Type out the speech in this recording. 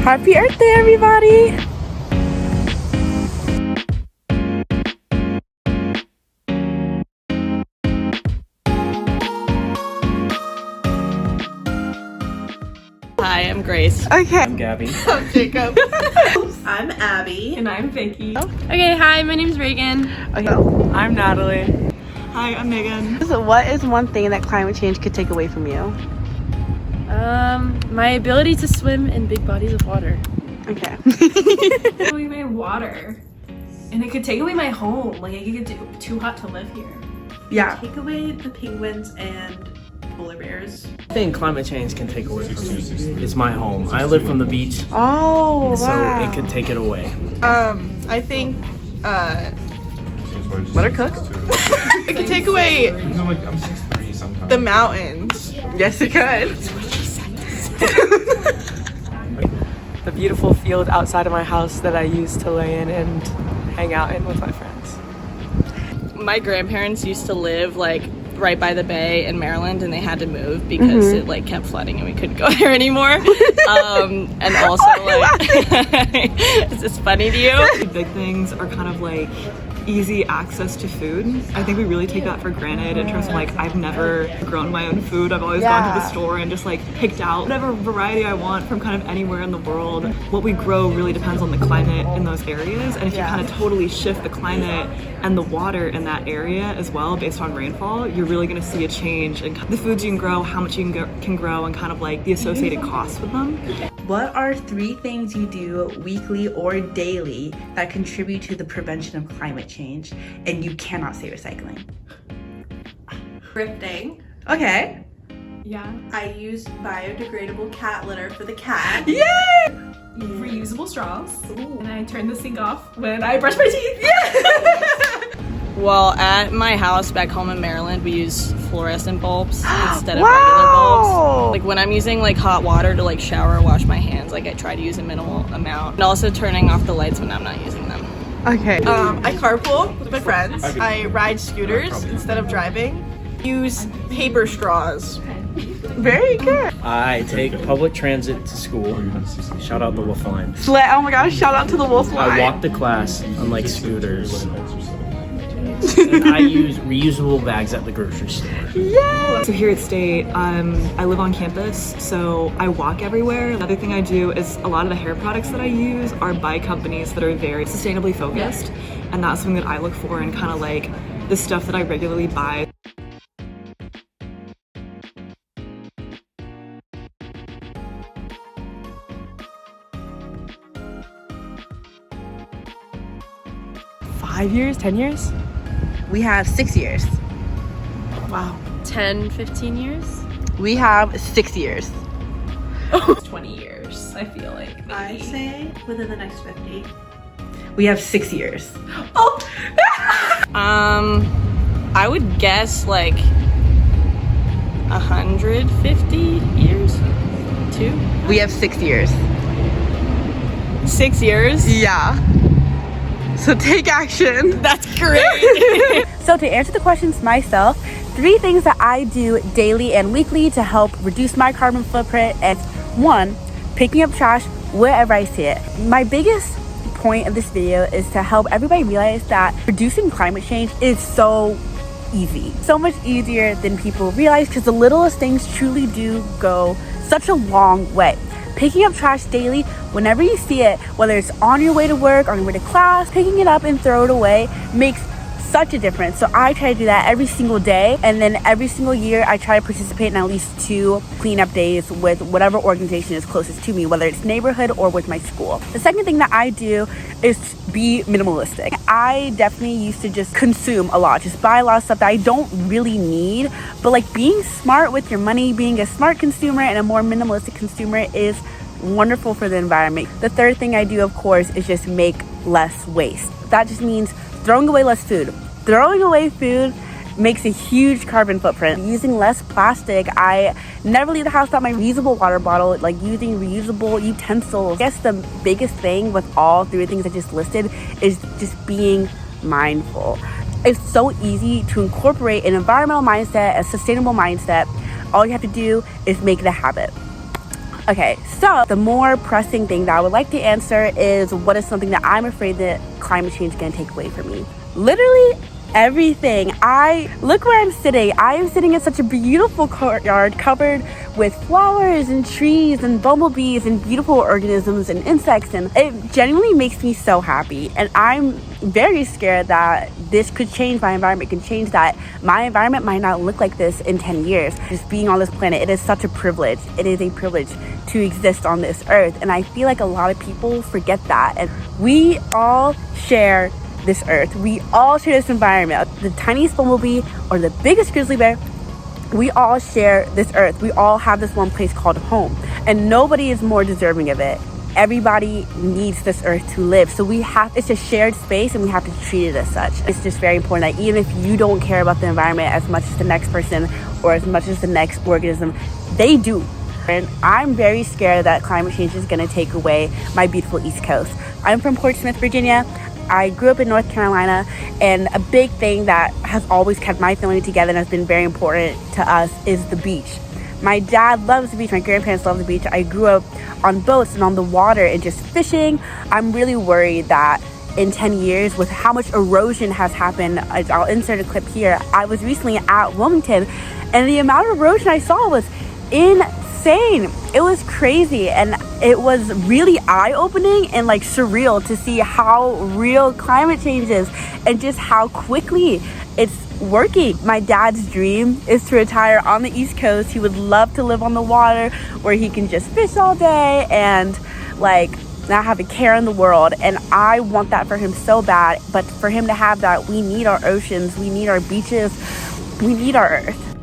Happy Earth Day, everybody! Hi, I'm Grace. Okay. I'm Gabby. I'm Jacob. I'm Abby. And I'm Vicky. Okay, hi, my name's Reagan. Okay. I'm Natalie. Hi, I'm Megan. So what is one thing that climate change could take away from you? My ability to swim in big bodies of water. Okay. Take away my water, and it could take away my home. Like, it could get too hot to live here. Yeah. Take away the penguins and polar bears. I think climate change can take away from me. It's my home. I live from the beach, Oh, so wow. it could take it away. I think, let her cook. It could take away the mountains. Yes, it could. The beautiful field outside of my house that I use to lay in and hang out in with my friends. My grandparents used to live like right by the bay in Maryland, and they had to move because it like kept flooding and we couldn't go there anymore. And also like, is this funny to you? Big things are kind of like easy access to food. I think we really take that for granted in terms of like, I've never grown my own food. I've always gone to the store and just like picked out whatever variety I want from kind of anywhere in the world. What we grow really depends on the climate in those areas, and if you kind of totally shift the climate and the water in that area as well based on rainfall, you're really going to see a change in the foods you can grow, how much you can grow, and kind of like the associated costs with them. What are 3 things you do weekly or daily that contribute to the prevention of climate change and you cannot say recycling? Thrifting. Okay. Yeah. I use biodegradable cat litter for the cat. Yay! Reusable straws. And I turn the sink off when I brush my teeth. Well, at my house back home in Maryland, we use fluorescent bulbs instead of regular bulbs. Like when I'm using like hot water to like shower or wash my hands, like I try to use a minimal amount. And also turning off the lights when I'm not using them. Okay. I carpool with my friends. I ride scooters instead of driving. Use paper straws. Very good. I take public transit to school. Shout out the Wolf Line. Oh my gosh, shout out to the Wolf Line. I walk to class, unlike scooters. And I use reusable bags at the grocery store. So here at State, I live on campus, so I walk everywhere. Another thing I do is a lot of the hair products that I use are by companies that are very sustainably focused, and that's something that I look for in kind of like the stuff that I regularly buy. Five years? 10 years? We have 6 years. Wow. 10, 15 years? We have 6 years. 20 years, I feel like. I say within the next 50. We have 6 years. I would guess like 150 years? 2? We have 6 years. 6 years? Yeah. So take action. That's great. So to answer the questions myself, 3 things that I do daily and weekly to help reduce my carbon footprint is 1, picking up trash wherever I see it. My biggest point of this video is to help everybody realize that reducing climate change is so easy. So much easier than people realize, because the littlest things truly do go such a long way. Picking up trash daily, whenever you see it, whether it's on your way to work or on your way to class, picking it up and throw it away makes such a difference. So I try to do that every single day, and then every single year I try to participate in at least 2 cleanup days with whatever organization is closest to me, whether it's neighborhood or with my school. The second thing that I do is be minimalistic. I definitely used to just consume a lot, just buy a lot of stuff that I don't really need, but like being smart with your money, being a smart consumer and a more minimalistic consumer is wonderful for the environment. The third thing I do, of course, is just make less waste. That just means throwing away less food. Throwing away food makes a huge carbon footprint. Using less plastic, I never leave the house without my reusable water bottle, like using reusable utensils. I guess the biggest thing with all 3 things I just listed is just being mindful. It's so easy to incorporate an environmental mindset, a sustainable mindset. All you have to do is make it a habit. Okay, so the more pressing thing that I would like to answer is what is something that I'm afraid that climate change is going to take away from me? Literally everything. Look where I'm sitting. I am sitting in such a beautiful courtyard covered with flowers and trees and bumblebees and beautiful organisms and insects, and it genuinely makes me so happy. And I'm very scared that this could change, my environment can change, that my environment might not look like this in 10 years. Just being on this planet, it is such a privilege. It is a privilege to exist on this earth, and I feel like a lot of people forget that. And we all share this earth. We all share this environment. The tiniest bumblebee or the biggest grizzly bear, we all share this earth. We all have this one place called home, and nobody is more deserving of it. Everybody needs this earth to live. So it's a shared space, and we have to treat it as such. It's just very important that even if you don't care about the environment as much as the next person or as much as the next organism, they do. And I'm very scared that climate change is going to take away my beautiful East Coast. I'm from Portsmouth, Virginia. I grew up in North Carolina, and a big thing that has always kept my family together and has been very important to us is the beach. My dad loves the beach. My grandparents love the beach. I grew up on boats and on the water and just fishing. I'm really worried that in 10 years, with how much erosion has happened, I'll insert a clip here. I was recently at Wilmington, and the amount of erosion I saw was insane. It was crazy, and it was really eye-opening and like surreal to see how real climate change is and just how quickly it's working. My dad's dream is to retire on the East Coast. He would love to live on the water where he can just fish all day and like not have a care in the world, and I want that for him so bad. But for him to have that, we need our oceans, we need our beaches, we need our earth.